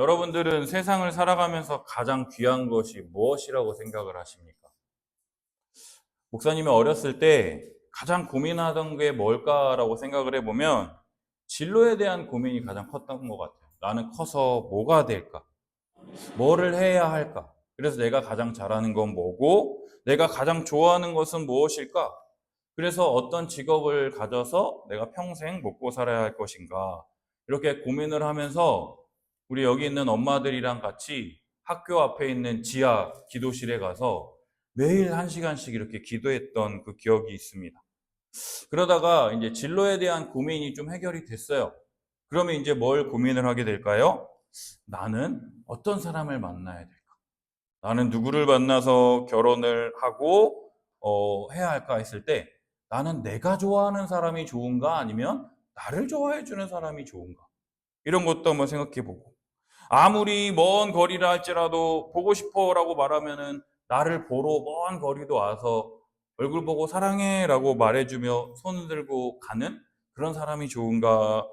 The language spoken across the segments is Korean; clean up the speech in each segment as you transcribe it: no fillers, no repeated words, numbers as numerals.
여러분들은 세상을 살아가면서 가장 귀한 것이 무엇이라고 생각을 하십니까? 목사님이 어렸을 때 가장 고민하던 게 뭘까라고 생각을 해보면 진로에 대한 고민이 가장 컸던 것 같아요. 나는 커서 뭐가 될까? 뭐를 해야 할까? 그래서 내가 가장 잘하는 건 뭐고, 내가 가장 좋아하는 것은 무엇일까? 그래서 어떤 직업을 가져서 내가 평생 먹고 살아야 할 것인가? 이렇게 고민을 하면서 우리 여기 있는 엄마들이랑 같이 학교 앞에 있는 지하 기도실에 가서 매일 1시간씩 이렇게 기도했던 그 기억이 있습니다. 그러다가 이제 진로에 대한 고민이 좀 해결이 됐어요. 그러면 이제 뭘 고민을 하게 될까요? 나는 어떤 사람을 만나야 될까? 나는 누구를 만나서 결혼을 하고 해야 할까 했을 때 나는 내가 좋아하는 사람이 좋은가 아니면 나를 좋아해 주는 사람이 좋은가? 이런 것도 한번 생각해 보고 아무리 먼 거리라 할지라도 보고 싶어라고 말하면은 나를 보러 먼 거리도 와서 얼굴 보고 사랑해라고 말해주며 손을 들고 가는 그런 사람이 좋은가?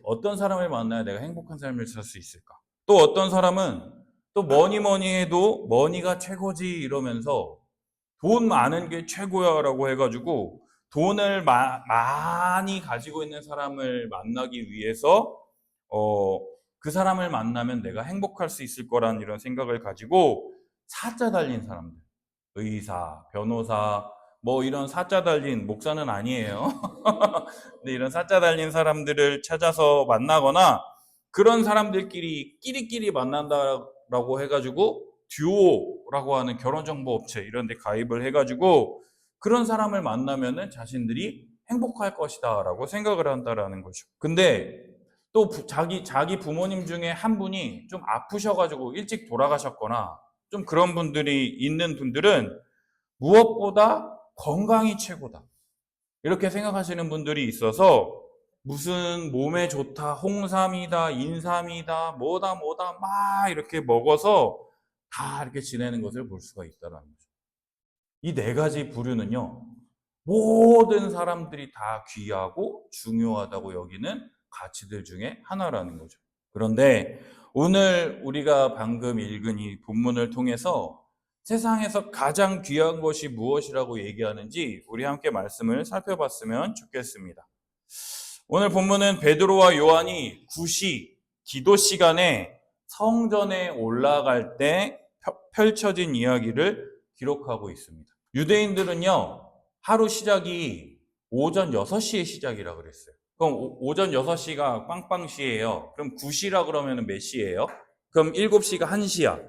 어떤 사람을 만나야 내가 행복한 삶을 살 수 있을까? 또 어떤 사람은 또 뭐니 뭐니 해도 머니가 최고지 이러면서 돈 많은 게 최고야라고 해가지고 돈을 많이 가지고 있는 사람을 만나기 위해서 그 사람을 만나면 내가 행복할 수 있을 거라는 이런 생각을 가지고 사자 달린 사람들, 의사, 변호사, 뭐 이런 사자 달린, 목사는 아니에요. 근데 이런 사자 달린 사람들을 찾아서 만나거나 그런 사람들끼리 끼리끼리 만난다라고 해가지고 듀오라고 하는 결혼정보업체 이런 데 가입을 해가지고 그런 사람을 만나면은 자신들이 행복할 것이다 라고 생각을 한다라는 거죠. 근데 또 자기 부모님 중에 한 분이 좀 아프셔가지고 일찍 돌아가셨거나 좀 그런 분들이 있는 분들은 무엇보다 건강이 최고다. 이렇게 생각하시는 분들이 있어서 무슨 몸에 좋다, 홍삼이다, 인삼이다, 뭐다 막 이렇게 먹어서 다 이렇게 지내는 것을 볼 수가 있다는 거죠. 이 4가지 부류는요, 모든 사람들이 다 귀하고 중요하다고 여기는 가치들 중에 하나라는 거죠. 그런데 오늘 우리가 방금 읽은 이 본문을 통해서 세상에서 가장 귀한 것이 무엇이라고 얘기하는지 우리 함께 말씀을 살펴봤으면 좋겠습니다. 오늘 본문은 베드로와 요한이 구시 기도 시간에 성전에 올라갈 때 펼쳐진 이야기를 기록하고 있습니다. 유대인들은요, 하루 시작이 오전 6시에 시작이라고 그랬어요. 그럼 오전 6시가 빵빵시예요. 그럼 9시라 그러면 몇 시예요? 그럼 7시가 1시야.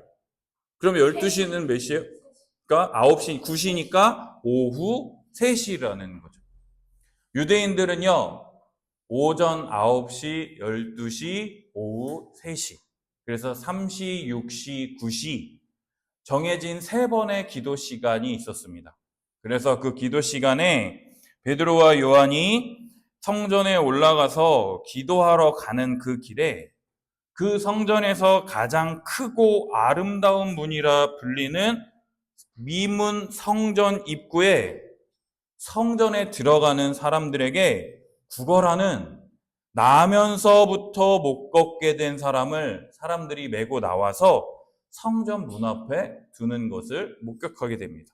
그럼 12시는 몇 시예요? 그러니까 9시, 9시니까 오후 3시라는 거죠. 유대인들은요, 오전 9시, 12시, 오후 3시. 그래서 3시, 6시, 9시 정해진 3번의 기도 시간이 있었습니다. 그래서 그 기도 시간에 베드로와 요한이 성전에 올라가서 기도하러 가는 그 길에 그 성전에서 가장 크고 아름다운 문이라 불리는 미문 성전 입구에 성전에 들어가는 사람들에게 구걸하는 나면서부터 못 걷게 된 사람들이 메고 나와서 성전 문 앞에 두는 것을 목격하게 됩니다.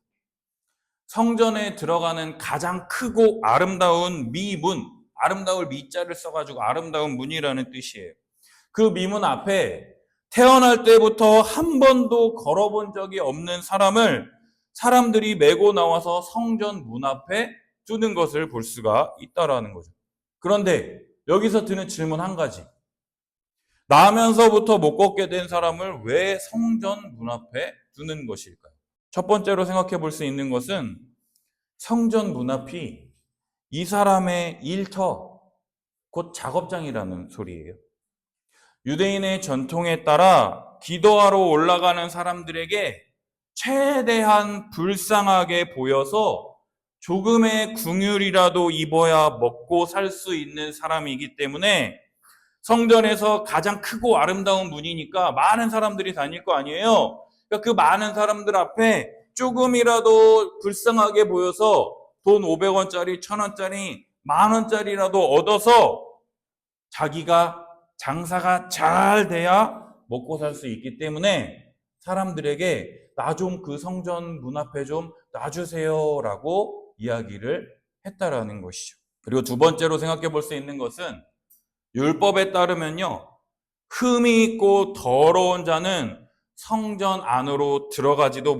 성전에 들어가는 가장 크고 아름다운 미문, 아름다울 미자를 써가지고 아름다운 문이라는 뜻이에요. 그 미문 앞에 태어날 때부터 한 번도 걸어본 적이 없는 사람들이 메고 나와서 성전 문 앞에 두는 것을 볼 수가 있다라는 거죠. 그런데 여기서 드는 질문 한 가지. 나면서부터 못 걷게 된 사람을 왜 성전 문 앞에 두는 것일까요? 첫 번째로 생각해 볼 수 있는 것은 성전 문 앞이 이 사람의 일터, 곧 작업장이라는 소리예요. 유대인의 전통에 따라 기도하러 올라가는 사람들에게 최대한 불쌍하게 보여서 조금의 궁율이라도 입어야 먹고 살 수 있는 사람이기 때문에 성전에서 가장 크고 아름다운 문이니까 많은 사람들이 다닐 거 아니에요. 그러니까 그 많은 사람들 앞에 조금이라도 불쌍하게 보여서 돈 500원짜리, 1000원짜리, 10,000원짜리라도 얻어서 자기가 장사가 잘 돼야 먹고 살 수 있기 때문에 사람들에게 나 좀 그 성전 문 앞에 좀 놔주세요 라고 이야기를 했다라는 것이죠. 그리고 두 번째로 생각해 볼 수 있는 것은 율법에 따르면요, 흠이 있고 더러운 자는 성전 안으로 들어가지도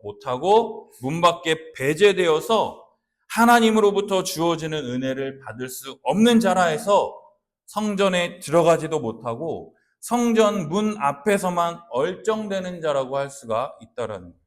못하고 문 밖에 배제되어서 하나님으로부터 주어지는 은혜를 받을 수 없는 자라 해서 성전에 들어가지도 못하고 성전 문 앞에서만 얼쩡대는 자라고 할 수가 있다라는 거예요.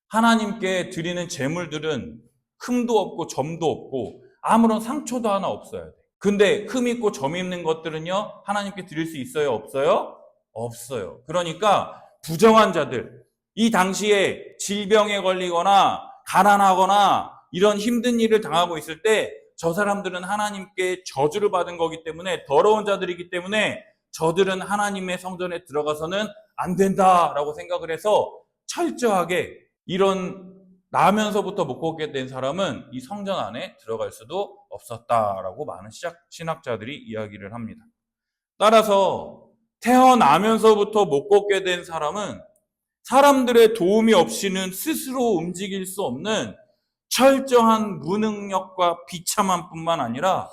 하나님께 드리는 제물들은 흠도 없고 점도 없고 아무런 상처도 하나 없어야 돼. 근데 흠 있고 점 있는 것들은요, 하나님께 드릴 수 있어요? 없어요? 없어요. 그러니까 부정한 자들, 이 당시에 질병에 걸리거나 가난하거나 이런 힘든 일을 당하고 있을 때 저 사람들은 하나님께 저주를 받은 거기 때문에, 더러운 자들이기 때문에 저들은 하나님의 성전에 들어가서는 안 된다라고 생각을 해서 철저하게 이런 나면서부터 못 걷게 된 사람은 이 성전 안에 들어갈 수도 없었다라고 많은 신학자들이 이야기를 합니다. 따라서 태어나면서부터 못 걷게 된 사람은 사람들의 도움이 없이는 스스로 움직일 수 없는 철저한 무능력과 비참함 뿐만 아니라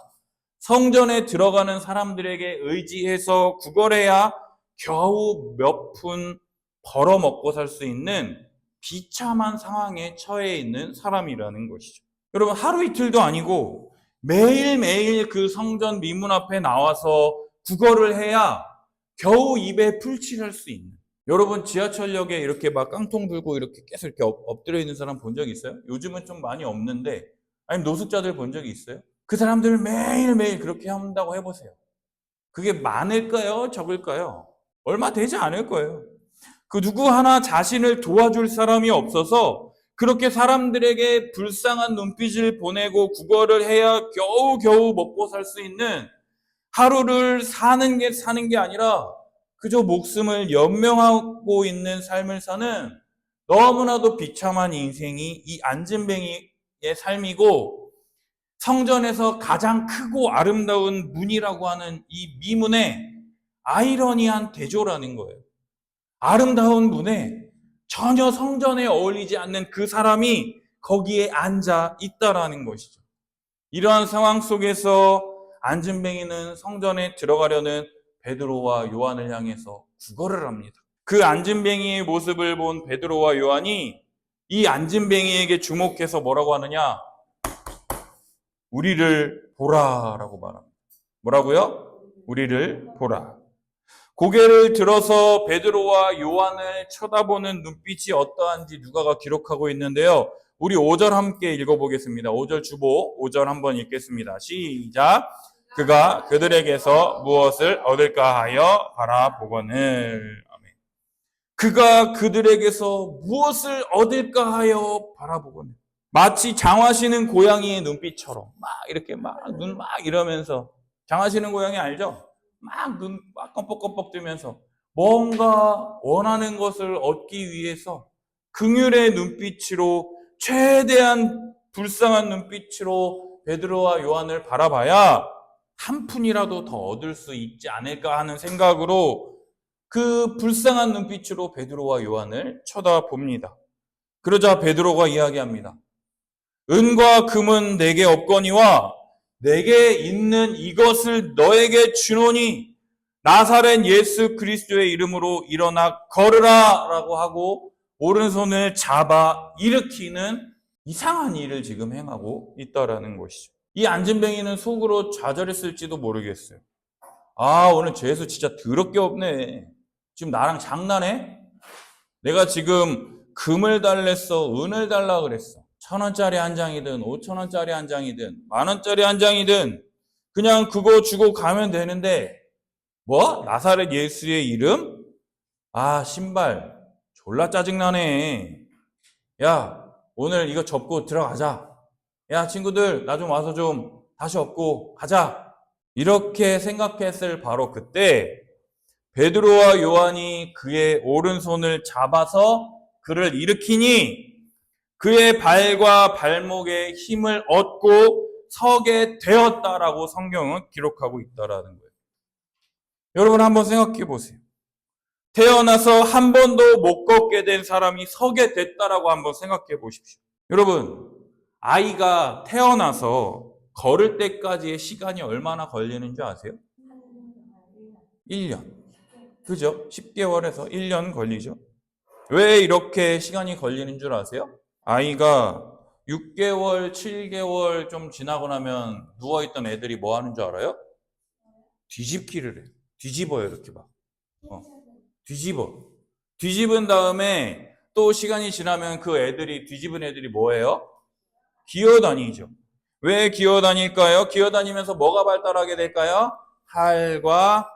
성전에 들어가는 사람들에게 의지해서 구걸해야 겨우 몇 푼 벌어 먹고 살 수 있는 비참한 상황에 처해 있는 사람이라는 것이죠. 여러분, 하루 이틀도 아니고 매일매일 그 성전 미문 앞에 나와서 구걸을 해야 겨우 입에 풀칠할 수 있는, 여러분 지하철역에 이렇게 막 깡통 들고 이렇게 계속 이렇게 엎드려 있는 사람 본 적 있어요? 요즘은 좀 많이 없는데, 아니면 노숙자들 본 적이 있어요? 그 사람들 매일매일 그렇게 한다고 해보세요. 그게 많을까요? 적을까요? 얼마 되지 않을 거예요. 그 누구 하나 자신을 도와줄 사람이 없어서 그렇게 사람들에게 불쌍한 눈빛을 보내고 구걸을 해야 겨우겨우 먹고 살 수 있는, 하루를 사는 게 아니라 그저 목숨을 연명하고 있는 삶을 사는 너무나도 비참한 인생이 이 안진뱅이의 삶이고, 성전에서 가장 크고 아름다운 문이라고 하는 이 미문의 아이러니한 대조라는 거예요. 아름다운 문에 전혀 성전에 어울리지 않는 그 사람이 거기에 앉아 있다라는 것이죠. 이러한 상황 속에서 안진뱅이는 성전에 들어가려는 베드로와 요한을 향해서 구걸을 합니다. 그 안진뱅이의 모습을 본 베드로와 요한이 이 안진뱅이에게 주목해서 뭐라고 하느냐? 우리를 보라라고 말합니다. 뭐라고요? 우리를 보라. 고개를 들어서 베드로와 요한을 쳐다보는 눈빛이 어떠한지 누가가 기록하고 있는데요. 우리 5절 함께 읽어보겠습니다. 5절 주보 5절 한번 읽겠습니다. 시작. 그가 그들에게서 무엇을 얻을까 하여 바라보거늘. 아멘. 그가 그들에게서 무엇을 얻을까 하여 바라보거늘. 마치 장화시는 고양이의 눈빛처럼 막 이렇게 막 눈 막 이러면서, 장화시는 고양이 알죠? 막 눈 막 껌뻑껌뻑 뜨면서 뭔가 원하는 것을 얻기 위해서 긍휼의 눈빛으로, 최대한 불쌍한 눈빛으로 베드로와 요한을 바라봐야 한 푼이라도 더 얻을 수 있지 않을까 하는 생각으로 그 불쌍한 눈빛으로 베드로와 요한을 쳐다봅니다. 그러자 베드로가 이야기합니다. 은과 금은 내게 없거니와 내게 있는 이것을 너에게 주노니 나사렛 예수 그리스도의 이름으로 일어나 걸으라 라고 하고 오른손을 잡아 일으키는 이상한 일을 지금 행하고 있다라는 것이죠. 이 안진뱅이는 속으로 좌절했을지도 모르겠어요. 아, 오늘 재수 진짜 더럽게 없네. 지금 나랑 장난해? 내가 지금 금을 달랬어, 은을 달라 그랬어. 1,000원짜리 한 장이든 5,000원짜리 한 장이든 10,000원짜리 한 장이든 그냥 그거 주고 가면 되는데, 뭐? 나사렛 예수의 이름? 아, 신발 졸라 짜증나네. 야, 오늘 이거 접고 들어가자. 야, 친구들 나 좀 와서 좀 다시 업고 가자. 이렇게 생각했을 바로 그때 베드로와 요한이 그의 오른손을 잡아서 그를 일으키니 그의 발과 발목에 힘을 얻고 서게 되었다라고 성경은 기록하고 있다라는 거예요. 여러분 한번 생각해 보세요. 태어나서 한 번도 못 걷게 된 사람이 서게 됐다라고 한번 생각해 보십시오. 여러분, 아이가 태어나서 걸을 때까지의 시간이 얼마나 걸리는 줄 아세요? 1년. 그죠? 10개월에서 1년 걸리죠. 왜 이렇게 시간이 걸리는 줄 아세요? 아이가 6개월, 7개월 좀 지나고 나면 누워있던 애들이 뭐 하는 줄 알아요? 뒤집기를 해. 뒤집어요, 이렇게 막. 뒤집어. 뒤집은 다음에 또 시간이 지나면 그 애들이, 뒤집은 애들이 뭐예요? 기어다니죠. 왜 기어다닐까요? 기어다니면서 뭐가 발달하게 될까요? 팔과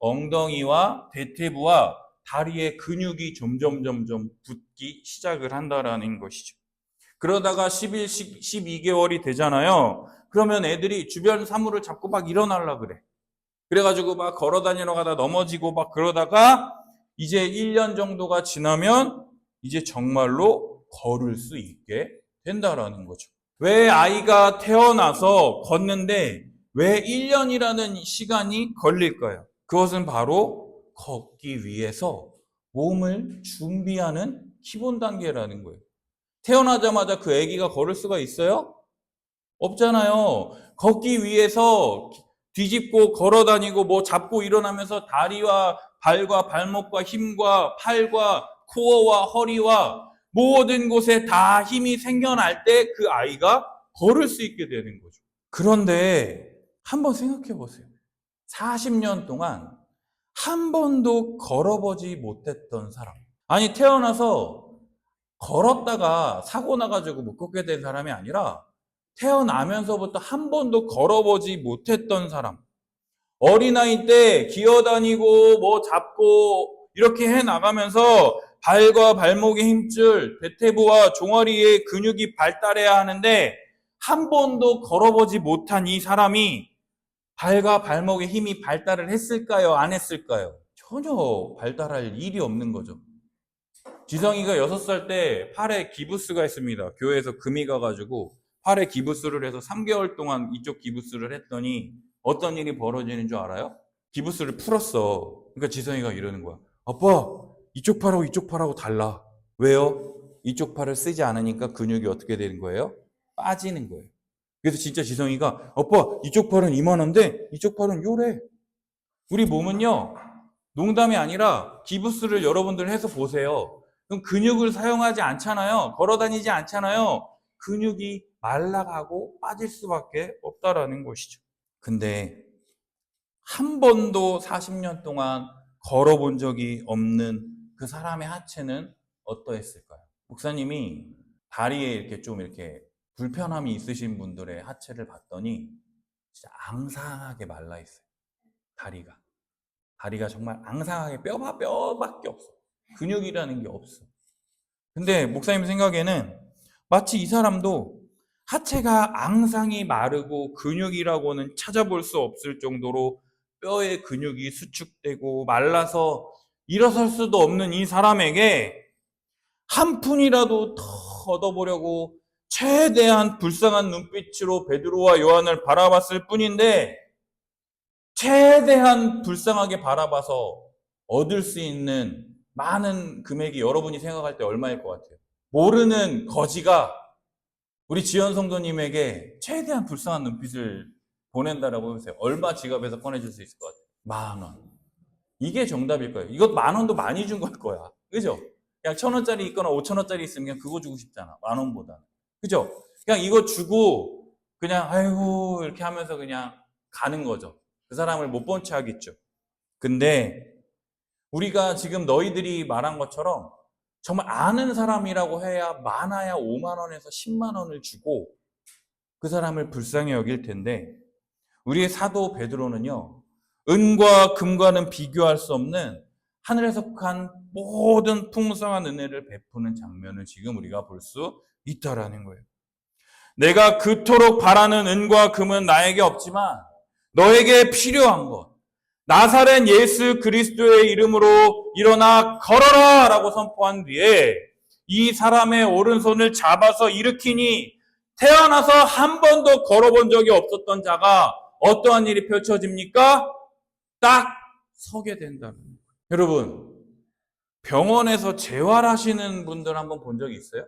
엉덩이와 대퇴부와 다리의 근육이 점점 붙기 시작을 한다라는 것이죠. 그러다가 11, 12개월이 되잖아요. 그러면 애들이 주변 사물을 잡고 막 일어나려고 그래. 그래가지고 막 걸어 다니러 가다 넘어지고 막 그러다가 이제 1년 정도가 지나면 이제 정말로 걸을 수 있게 된다라는 거죠. 왜 아이가 태어나서 걷는데 왜 1년이라는 시간이 걸릴까요? 그것은 바로 걷기 위해서 몸을 준비하는 기본 단계라는 거예요. 태어나자마자 그 아기가 걸을 수가 있어요? 없잖아요. 걷기 위해서 뒤집고 걸어 다니고 뭐 잡고 일어나면서 다리와 발과 발목과 힘과 팔과 코어와 허리와 모든 곳에 다 힘이 생겨날 때 그 아이가 걸을 수 있게 되는 거죠. 그런데 한번 생각해 보세요. 40년 동안 한 번도 걸어보지 못했던 사람. 아니, 태어나서 걸었다가 사고 나가지고 못 걷게 된 사람이 아니라 태어나면서부터 한 번도 걸어보지 못했던 사람. 어린아이 때 기어다니고 뭐 잡고 이렇게 해 나가면서 발과 발목의 힘줄, 대퇴부와 종아리의 근육이 발달해야 하는데 한 번도 걸어보지 못한 이 사람이 발과 발목의 힘이 발달을 했을까요? 안 했을까요? 전혀 발달할 일이 없는 거죠. 지성이가 6살 때 팔에 기부스가 있습니다. 교회에서 금이 가가지고 팔에 기부스를 해서 3개월 동안 이쪽 기부스를 했더니 어떤 일이 벌어지는 줄 알아요? 기부스를 풀었어. 그러니까 지성이가 이러는 거야. 아빠, 이쪽 팔하고 이쪽 팔하고 달라. 왜요? 이쪽 팔을 쓰지 않으니까 근육이 어떻게 되는 거예요? 빠지는 거예요. 그래서 진짜 지성이가 아빠, 이쪽 팔은 이만한데 이쪽 팔은 요래. 우리 몸은요, 농담이 아니라 기부스를 여러분들 해서 보세요. 그럼 근육을 사용하지 않잖아요. 걸어다니지 않잖아요. 근육이 말라가고 빠질 수밖에 없다라는 것이죠. 근데 한 번도 40년 동안 걸어본 적이 없는 그 사람의 하체는 어떠했을까요? 목사님이 다리에 이렇게 좀 이렇게 불편함이 있으신 분들의 하체를 봤더니 진짜 앙상하게 말라 있어요. 다리가 정말 앙상하게 뼈밖에 없어. 근육이라는 게 없어. 근데 목사님 생각에는 마치 이 사람도 하체가 앙상이 마르고 근육이라고는 찾아볼 수 없을 정도로 뼈의 근육이 수축되고 말라서 일어설 수도 없는 이 사람에게 한 푼이라도 더 얻어보려고 최대한 불쌍한 눈빛으로 베드로와 요한을 바라봤을 뿐인데 최대한 불쌍하게 바라봐서 얻을 수 있는 많은 금액이 여러분이 생각할 때 얼마일 것 같아요? 모르는 거지가 우리 지연 성도님에게 최대한 불쌍한 눈빛을 보낸다라고 해보세요. 얼마 지갑에서 꺼내줄 수 있을 것 같아요? 10,000원. 이게 정답일 거예요. 이것 10,000원도 많이 준 걸 거야. 그죠? 그냥 1,000원짜리 있거나 5,000원짜리 있으면 그냥 그거 주고 싶잖아. 10,000원보다는. 그죠? 그냥 이거 주고 그냥 아이고 이렇게 하면서 그냥 가는 거죠. 그 사람을 못 본 채 하겠죠. 근데 우리가 지금 너희들이 말한 것처럼 정말 아는 사람이라고 해야 많아야 5만 원에서 10만 원을 주고 그 사람을 불쌍히 여길 텐데 우리의 사도 베드로는요. 은과 금과는 비교할 수 없는 하늘에 속한 모든 풍성한 은혜를 베푸는 장면을 지금 우리가 볼 수 있다라는 거예요. 내가 그토록 바라는 은과 금은 나에게 없지만 너에게 필요한 것 나사렛 예수 그리스도의 이름으로 일어나 걸어라 라고 선포한 뒤에 이 사람의 오른손을 잡아서 일으키니 태어나서 한 번도 걸어본 적이 없었던 자가 어떠한 일이 펼쳐집니까? 딱 서게 된다는 거예요. 여러분, 병원에서 재활하시는 분들 한번 본 적이 있어요?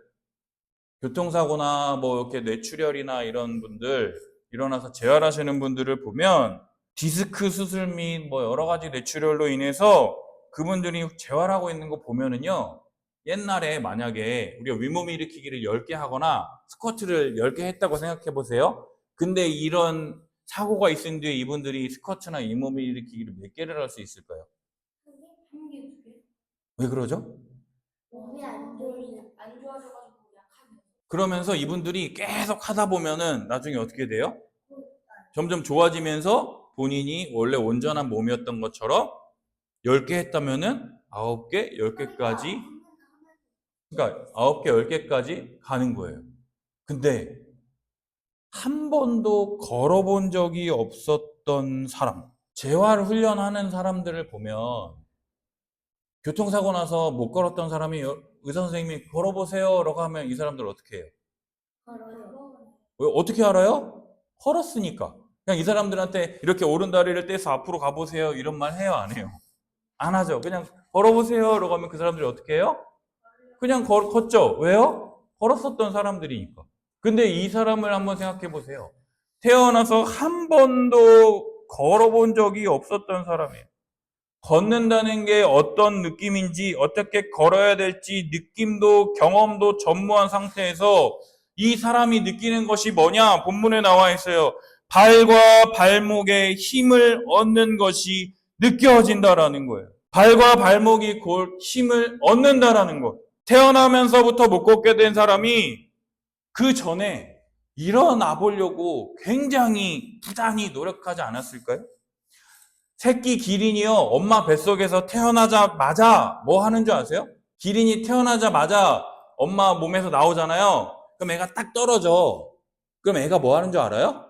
교통사고나 뭐 이렇게 뇌출혈이나 이런 분들 일어나서 재활하시는 분들을 보면 디스크 수술 및 뭐 여러 가지 뇌출혈로 인해서 그분들이 재활하고 있는 거 보면은요, 옛날에 만약에 우리가 윗몸 일으키기를 10개 하거나 스쿼트를 10개 했다고 생각해 보세요. 근데 이런 사고가 있은 뒤에 이분들이 스쿼트나 윗몸 일으키기를 몇 개를 할 수 있을까요? 한 개, 두 개? 왜 그러죠? 몸이 안 좋아져가지고 약하면. 그러면서 이분들이 계속 하다 보면은 나중에 어떻게 돼요? 점점 좋아지면서 본인이 원래 온전한 몸이었던 것처럼 10개 했다면은 9개, 10개까지, 그러니까 9개, 10개까지 가는 거예요. 근데 한 번도 걸어본 적이 없었던 사람, 재활 훈련하는 사람들을 보면 교통사고 나서 못 걸었던 사람이 의사 선생님이 걸어보세요 라고 하면 이 사람들 어떻게 해요? 왜, 어떻게 알아요? 걸었으니까. 그냥 이 사람들한테 이렇게 오른다리를 떼서 앞으로 가보세요 이런 말 해요, 안 해요? 안 하죠. 그냥 걸어보세요 라고 하면 그 사람들이 어떻게 해요? 그냥 걷죠. 왜요? 걸었었던 사람들이니까. 근데 이 사람을 한번 생각해 보세요. 태어나서 한 번도 걸어본 적이 없었던 사람이에요. 걷는다는 게 어떤 느낌인지, 어떻게 걸어야 될지 느낌도 경험도 전무한 상태에서 이 사람이 느끼는 것이 뭐냐? 본문에 나와 있어요. 발과 발목에 힘을 얻는 것이 느껴진다라는 거예요. 발과 발목이 곧 힘을 얻는다라는 것. 태어나면서부터 못 걷게 된 사람이 그 전에 일어나 보려고 굉장히 부단히 노력하지 않았을까요? 새끼 기린이요, 엄마 뱃속에서 태어나자마자 뭐 하는 줄 아세요? 기린이 태어나자마자 엄마 몸에서 나오잖아요. 그럼 애가 딱 떨어져. 그럼 애가 뭐 하는 줄 알아요?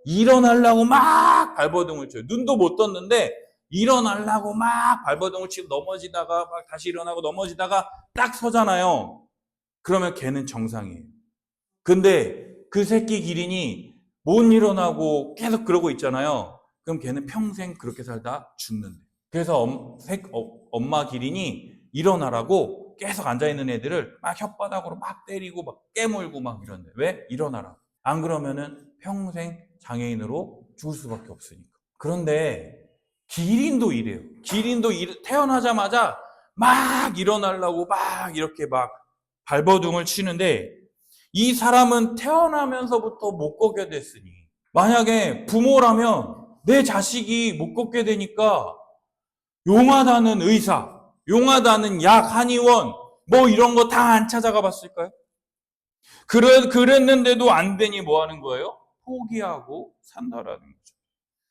일어나려고 막 발버둥을 쳐요. 눈도 못 떴는데 일어나려고 막 발버둥을 치고 넘어지다가 막 다시 일어나고 넘어지다가 딱 서잖아요. 그러면 걔는 정상이에요. 근데 그 새끼 기린이 못 일어나고 계속 그러고 있잖아요. 그럼 걔는 평생 그렇게 살다 죽는데. 그래서 엄마 기린이 일어나라고 계속 앉아있는 애들을 막 혓바닥으로 막 때리고 막 깨물고 막 이런데. 왜? 일어나라. 안 그러면은 평생 장애인으로 죽을 수밖에 없으니까. 그런데 기린도 이래요. 기린도 태어나자마자 막 일어나려고 막 이렇게 막 발버둥을 치는데 이 사람은 태어나면서부터 못 걷게 됐으니 만약에 부모라면 내 자식이 못 걷게 되니까 용하다는 의사, 용하다는 약, 한의원 뭐 이런 거 다 안 찾아가 봤을까요? 그랬는데도 안 되니 뭐 하는 거예요? 포기하고 산다라는 거죠.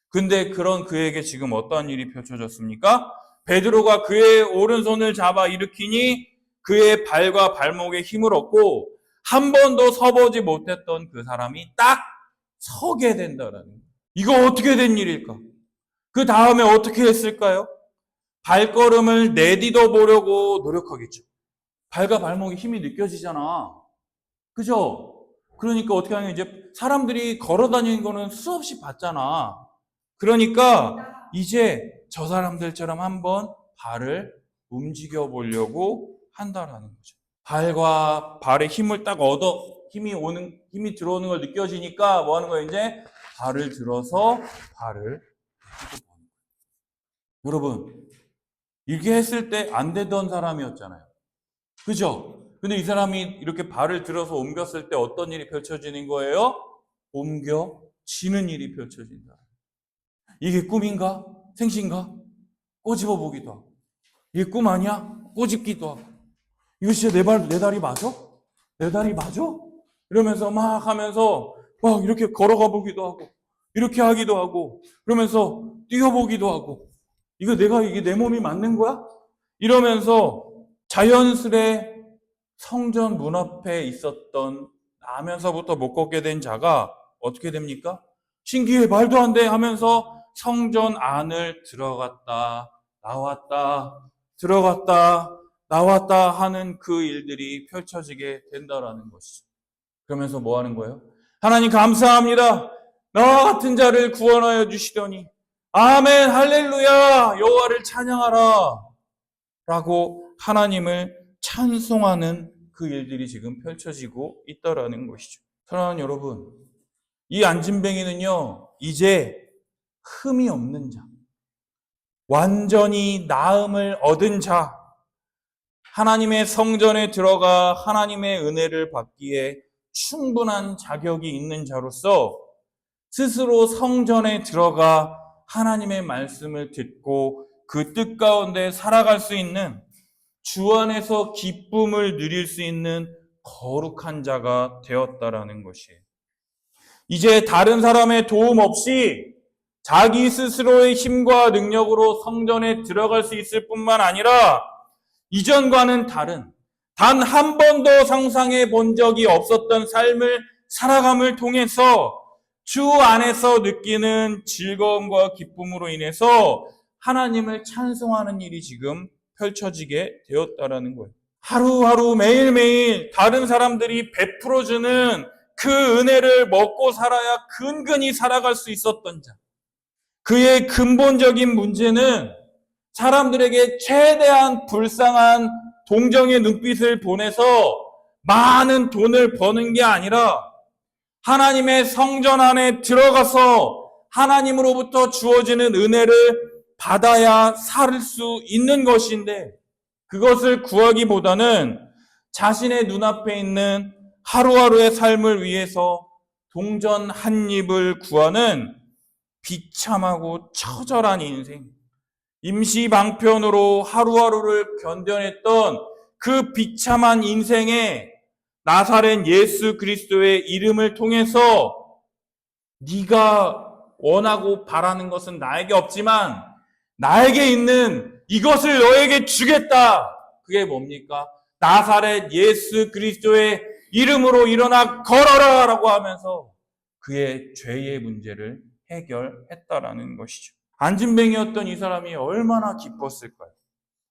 근데 그런 그에게 지금 어떤 일이 펼쳐졌습니까? 베드로가 그의 오른손을 잡아 일으키니 그의 발과 발목에 힘을 얻고 한 번도 서보지 못했던 그 사람이 딱 서게 된다라는 거예요. 이거 어떻게 된 일일까? 그 다음에 어떻게 했을까요? 발걸음을 내디뎌 보려고 노력하겠죠. 발과 발목에 힘이 느껴지잖아. 그죠? 그러니까 어떻게 하냐면 이제 사람들이 걸어 다니는 거는 수없이 봤잖아. 그러니까 이제 저 사람들처럼 한번 발을 움직여 보려고 한다라는 거죠. 발과 발에 힘을 딱 힘이 들어오는 걸 느껴지니까 뭐 하는 거예요? 이제 발을 들어서 발을 휘고 보는 거예요. 여러분, 이렇게 했을 때 안 되던 사람이었잖아요. 그죠? 근데 이 사람이 이렇게 발을 들어서 옮겼을 때 어떤 일이 펼쳐지는 거예요? 옮겨지는 일이 펼쳐진다. 이게 꿈인가? 생신가? 꼬집어 보기도 하고. 이게 꿈 아니야? 꼬집기도 하고. 이거 진짜 내 다리 맞아? 내 다리 맞아? 이러면서 막 하면서 막 이렇게 걸어가 보기도 하고, 이렇게 하기도 하고, 그러면서 뛰어보기도 하고, 이게 내 몸이 맞는 거야? 이러면서 자연스레 성전 문 앞에 있었던 나면서부터 못 걷게 된 자가 어떻게 됩니까? 신기해, 말도 안 돼 하면서 성전 안을 들어갔다 나왔다 들어갔다 나왔다 하는 그 일들이 펼쳐지게 된다라는 것이죠. 그러면서 뭐 하는 거예요? 하나님 감사합니다. 나와 같은 자를 구원하여 주시더니 아멘 할렐루야 여호와를 찬양하라. 라고 하나님을 찬송하는 그 일들이 지금 펼쳐지고 있다라는 것이죠. 사랑하는 여러분, 이 안진뱅이는요, 이제 흠이 없는 자, 완전히 나음을 얻은 자, 하나님의 성전에 들어가 하나님의 은혜를 받기에 충분한 자격이 있는 자로서 스스로 성전에 들어가 하나님의 말씀을 듣고 그 뜻 가운데 살아갈 수 있는, 주 안에서 기쁨을 누릴 수 있는 거룩한 자가 되었다라는 것이에요. 이제 다른 사람의 도움 없이 자기 스스로의 힘과 능력으로 성전에 들어갈 수 있을 뿐만 아니라 이전과는 다른, 단 한 번도 상상해 본 적이 없었던 삶을 살아감을 통해서 주 안에서 느끼는 즐거움과 기쁨으로 인해서 하나님을 찬송하는 일이 지금 펼쳐지게 되었다라는 거예요. 하루하루 매일매일 다른 사람들이 베풀어주는 그 은혜를 먹고 살아야 근근히 살아갈 수 있었던 자. 그의 근본적인 문제는 사람들에게 최대한 불쌍한 동정의 눈빛을 보내서 많은 돈을 버는 게 아니라 하나님의 성전 안에 들어가서 하나님으로부터 주어지는 은혜를 받아야 살 수 있는 것인데, 그것을 구하기보다는 자신의 눈앞에 있는 하루하루의 삶을 위해서 동전 한 입을 구하는 비참하고 처절한 인생, 임시방편으로 하루하루를 견뎌냈던 그 비참한 인생에 나사렛 예수 그리스도의 이름을 통해서 네가 원하고 바라는 것은 나에게 없지만 나에게 있는 이것을 너에게 주겠다. 그게 뭡니까? 나사렛 예수 그리스도의 이름으로 일어나 걸어라 라고 하면서 그의 죄의 문제를 해결했다라는 것이죠. 안진뱅이였던 이 사람이 얼마나 기뻤을까요?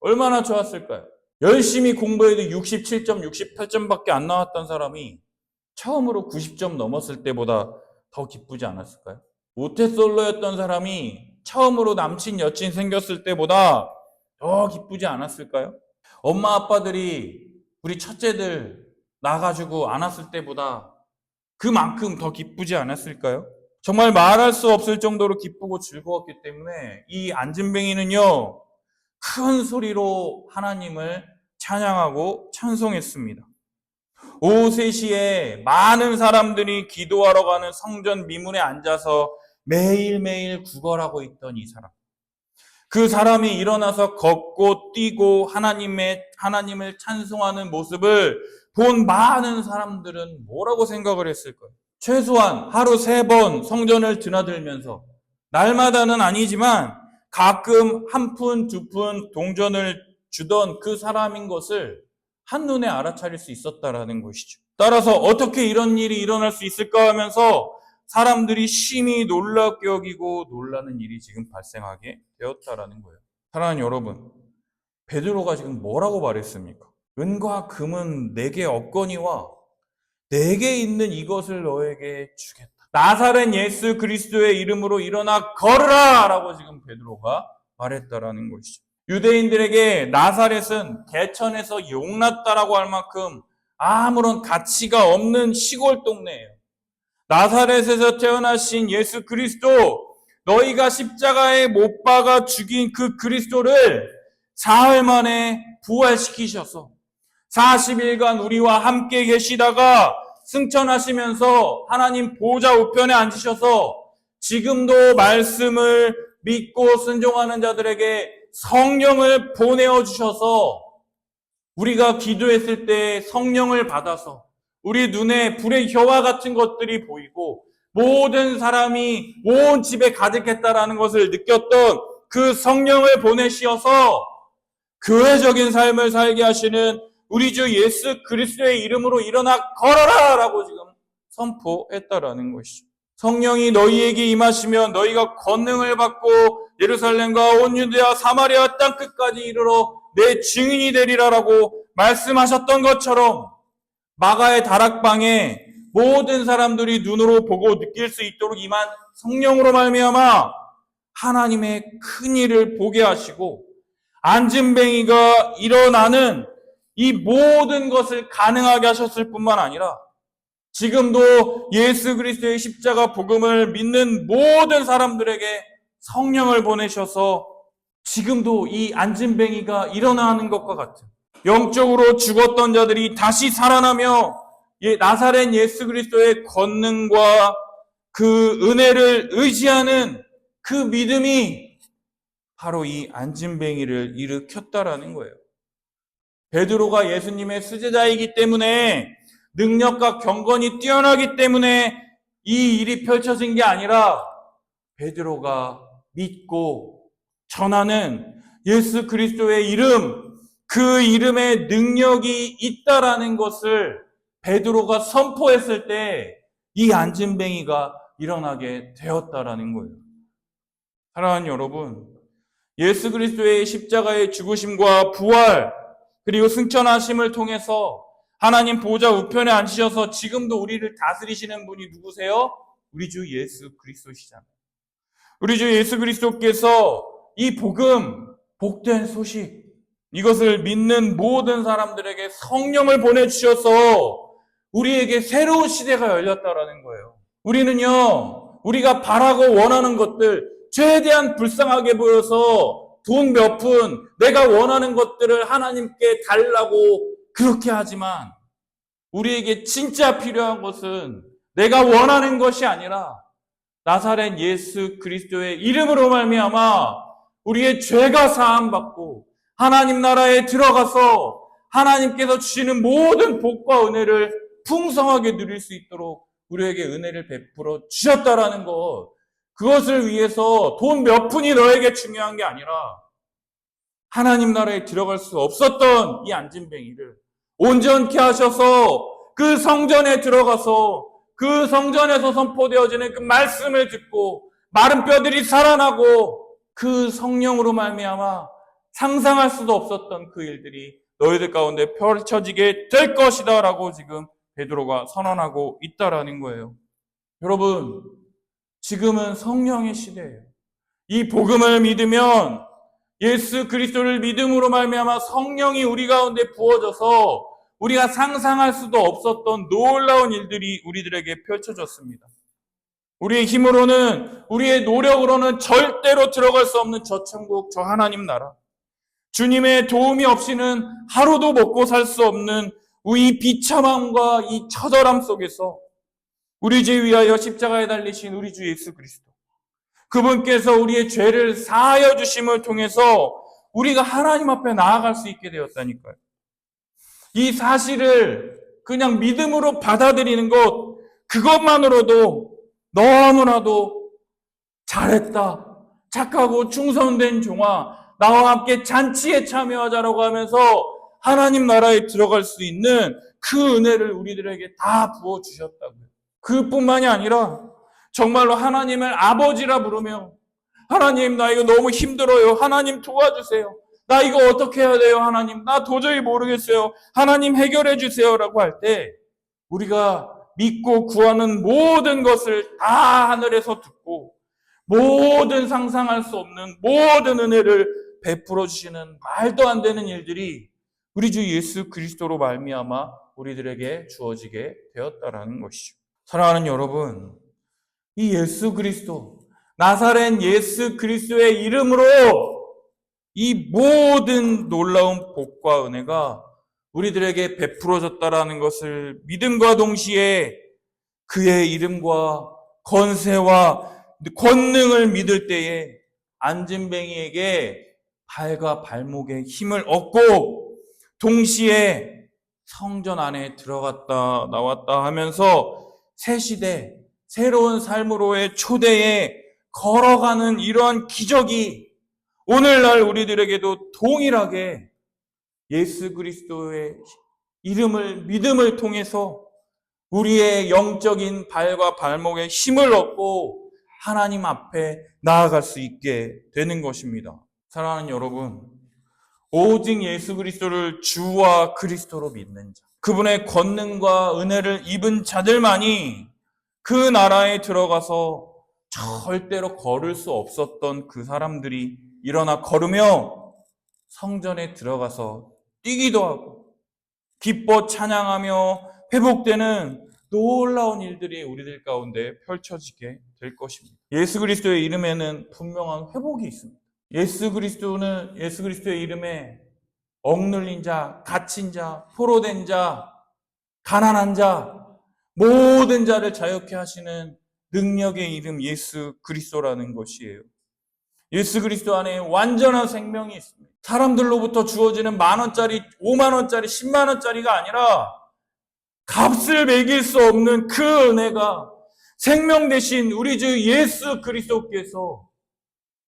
얼마나 좋았을까요? 열심히 공부해도 67점, 68점밖에 안 나왔던 사람이 처음으로 90점 넘었을 때보다 더 기쁘지 않았을까요? 모태솔로였던 사람이 처음으로 남친, 여친 생겼을 때보다 더 기쁘지 않았을까요? 엄마, 아빠들이 우리 첫째들 낳아가지고 안았을 때보다 그만큼 더 기쁘지 않았을까요? 정말 말할 수 없을 정도로 기쁘고 즐거웠기 때문에 이 안진뱅이는요, 큰 소리로 하나님을 찬양하고 찬송했습니다. 오후 3시에 많은 사람들이 기도하러 가는 성전 미문에 앉아서 매일매일 구걸하고 있던 이 사람. 그 사람이 일어나서 걷고 뛰고 하나님을 찬송하는 모습을 본 많은 사람들은 뭐라고 생각을 했을까요? 최소한 하루 3번 성전을 드나들면서, 날마다는 아니지만 가끔 1푼, 2푼 동전을 주던 그 사람인 것을 한눈에 알아차릴 수 있었다라는 것이죠. 따라서 어떻게 이런 일이 일어날 수 있을까 하면서 사람들이 심히 놀랍게 여기고 놀라는 일이 지금 발생하게 되었다라는 거예요. 사랑하는 여러분, 베드로가 지금 뭐라고 말했습니까? 은과 금은 내게 없거니와 내게 있는 이것을 너에게 주겠다. 나사렛 예수 그리스도의 이름으로 일어나 걸으라! 라고 지금 베드로가 말했다라는 것이죠. 유대인들에게 나사렛은 개천에서 용났다라고 할 만큼 아무런 가치가 없는 시골 동네예요. 나사렛에서 태어나신 예수 그리스도, 너희가 십자가에 못 박아 죽인 그 그리스도를 사흘 만에 부활시키셔서 40일간 우리와 함께 계시다가 승천하시면서 하나님 보좌 우편에 앉으셔서 지금도 말씀을 믿고 순종하는 자들에게 성령을 보내어 주셔서 우리가 기도했을 때 성령을 받아서 우리 눈에 불의 혀와 같은 것들이 보이고 모든 사람이 온 집에 가득했다라는 것을 느꼈던 그 성령을 보내시어서 교회적인 삶을 살게 하시는 우리 주 예수 그리스도의 이름으로 일어나 걸어라! 라고 지금 선포했다라는 것이죠. 성령이 너희에게 임하시면 너희가 권능을 받고 예루살렘과 온 유대와 사마리아 땅 끝까지 이르러 내 증인이 되리라라고 말씀하셨던 것처럼 마가의 다락방에 모든 사람들이 눈으로 보고 느낄 수 있도록 임한 성령으로 말미암아 하나님의 큰 일을 보게 하시고 안진뱅이가 일어나는 이 모든 것을 가능하게 하셨을 뿐만 아니라 지금도 예수 그리스도의 십자가 복음을 믿는 모든 사람들에게 성령을 보내셔서 지금도 이 안진뱅이가 일어나는 것과 같은 영적으로 죽었던 자들이 다시 살아나며 나사렛 예수 그리스도의 권능과 그 은혜를 의지하는 그 믿음이 바로 이 안진뱅이를 일으켰다라는 거예요. 베드로가 예수님의 수제자이기 때문에 능력과 경건이 뛰어나기 때문에 이 일이 펼쳐진 게 아니라 베드로가 믿고 전하는 예수 그리스도의 이름, 그 이름에 능력이 있다라는 것을 베드로가 선포했을 때 이 안진뱅이가 일어나게 되었다라는 거예요. 사랑하는 여러분, 예수 그리스도의 십자가의 죽으심과 부활 그리고 승천하심을 통해서 하나님 보좌 우편에 앉으셔서 지금도 우리를 다스리시는 분이 누구세요? 우리 주 예수 그리스도시잖아요. 우리 주 예수 그리스도께서 이 복음, 복된 소식, 이것을 믿는 모든 사람들에게 성령을 보내주셔서 우리에게 새로운 시대가 열렸다라는 거예요. 우리는요, 우리가 바라고 원하는 것들, 최대한 불쌍하게 보여서 돈 몇 푼, 내가 원하는 것들을 하나님께 달라고 그렇게 하지만 우리에게 진짜 필요한 것은 내가 원하는 것이 아니라 나사렛 예수 그리스도의 이름으로 말미암아 우리의 죄가 사함받고 하나님 나라에 들어가서 하나님께서 주시는 모든 복과 은혜를 풍성하게 누릴 수 있도록 우리에게 은혜를 베풀어 주셨다라는 것, 그것을 위해서 돈 몇 푼이 너에게 중요한 게 아니라 하나님 나라에 들어갈 수 없었던 이 안진뱅이를 온전케 하셔서 그 성전에 들어가서 그 성전에서 선포되어지는 그 말씀을 듣고 마른 뼈들이 살아나고 그 성령으로 말미암아 상상할 수도 없었던 그 일들이 너희들 가운데 펼쳐지게 될 것이다 라고 지금 베드로가 선언하고 있다라는 거예요. 여러분, 지금은 성령의 시대예요. 이 복음을 믿으면 예수 그리스도를 믿음으로 말미암아 성령이 우리 가운데 부어져서 우리가 상상할 수도 없었던 놀라운 일들이 우리들에게 펼쳐졌습니다. 우리의 힘으로는, 우리의 노력으로는 절대로 들어갈 수 없는 저 천국, 저 하나님 나라. 주님의 도움이 없이는 하루도 먹고 살 수 없는 이 비참함과 이 처절함 속에서 우리 죄 위하여 십자가에 달리신 우리 주 예수 그리스도, 그분께서 우리의 죄를 사하여 주심을 통해서 우리가 하나님 앞에 나아갈 수 있게 되었다니까요. 이 사실을 그냥 믿음으로 받아들이는 것, 그것만으로도 너무나도 잘했다, 착하고 충성된 종아, 나와 함께 잔치에 참여하자라고 하면서 하나님 나라에 들어갈 수 있는 그 은혜를 우리들에게 다 부어주셨다고요. 그뿐만이 아니라 정말로 하나님을 아버지라 부르며, 하나님 나 이거 너무 힘들어요, 하나님 도와주세요, 나 이거 어떻게 해야 돼요, 하나님 나 도저히 모르겠어요, 하나님 해결해 주세요 라고 할 때 우리가 믿고 구하는 모든 것을 다 하늘에서 듣고 모든 상상할 수 없는 모든 은혜를 베풀어 주시는 말도 안 되는 일들이 우리 주 예수 그리스도로 말미암아 우리들에게 주어지게 되었다라는 것이죠. 사랑하는 여러분, 이 예수 그리스도, 나사렛 예수 그리스도의 이름으로 이 모든 놀라운 복과 은혜가 우리들에게 베풀어졌다라는 것을 믿음과 동시에 그의 이름과 권세와 권능을 믿을 때에 안진뱅이에게 발과 발목에 힘을 얻고 동시에 성전 안에 들어갔다 나왔다 하면서 새 시대, 새로운 삶으로의 초대에 걸어가는 이러한 기적이 오늘날 우리들에게도 동일하게 예수 그리스도의 이름을, 믿음을 통해서 우리의 영적인 발과 발목에 힘을 얻고 하나님 앞에 나아갈 수 있게 되는 것입니다. 사랑하는 여러분, 오직 예수 그리스도를 주와 그리스도로 믿는 자, 그분의 권능과 은혜를 입은 자들만이 그 나라에 들어가서 절대로 걸을 수 없었던 그 사람들이 일어나 걸으며 성전에 들어가서 뛰기도 하고 기뻐 찬양하며 회복되는 놀라운 일들이 우리들 가운데 펼쳐지게 될 것입니다. 예수 그리스도의 이름에는 분명한 회복이 있습니다. 예수 그리스도의 이름에 억눌린 자, 갇힌 자, 포로된 자, 가난한 자, 모든 자를 자유케 하시는 능력의 이름 예수 그리스도라는 것이에요. 예수 그리스도 안에 완전한 생명이 있습니다. 사람들로부터 주어지는 10,000원짜리, 50,000원짜리, 100,000원짜리가 아니라 값을 매길 수 없는 그 은혜가 생명 되신 우리 주 예수 그리스도께서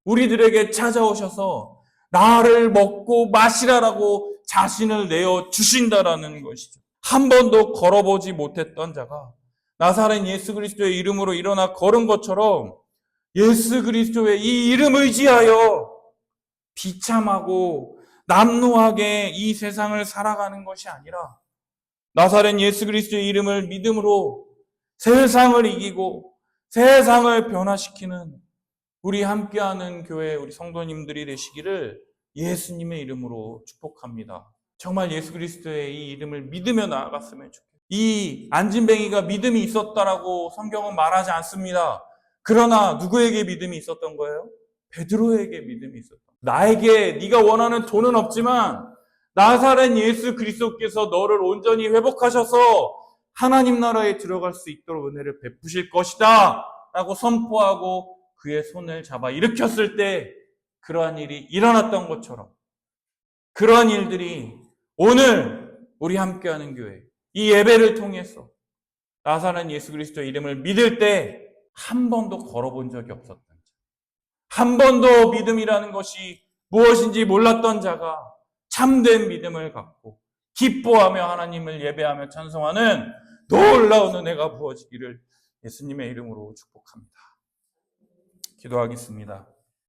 우리들에게 찾아오셔서 나를 먹고 마시라라고 자신을 내어 주신다라는 것이죠. 한 번도 걸어보지 못했던 자가 나사렛 예수 그리스도의 이름으로 일어나 걸은 것처럼 예수 그리스도의 이 이름 의지하여 비참하고 남루하게 이 세상을 살아가는 것이 아니라 나사렛 예수 그리스도의 이름을 믿음으로 세상을 이기고 세상을 변화시키는 우리 함께하는 교회 우리 성도님들이 되시기를 예수님의 이름으로 축복합니다. 정말 예수 그리스도의 이 이름을 믿으며 나아갔으면 좋겠어요. 이 안진뱅이가 믿음이 있었다라고 성경은 말하지 않습니다. 그러나 누구에게 믿음이 있었던 거예요? 베드로에게 믿음이 있었던 거예요. 나에게 네가 원하는 돈은 없지만 나사렛 예수 그리스도께서 너를 온전히 회복하셔서 하나님 나라에 들어갈 수 있도록 은혜를 베푸실 것이다 라고 선포하고 그의 손을 잡아 일으켰을 때 그러한 일이 일어났던 것처럼 그러한 일들이 오늘 우리 함께하는 교회 이 예배를 통해서 나사렛 예수 그리스도의 이름을 믿을 때 한 번도 걸어본 적이 없었던 자, 한 번도 믿음이라는 것이 무엇인지 몰랐던 자가 참된 믿음을 갖고 기뻐하며 하나님을 예배하며 찬송하는 놀라운 은혜가 부어지기를 예수님의 이름으로 축복합니다. 기도하겠습니다.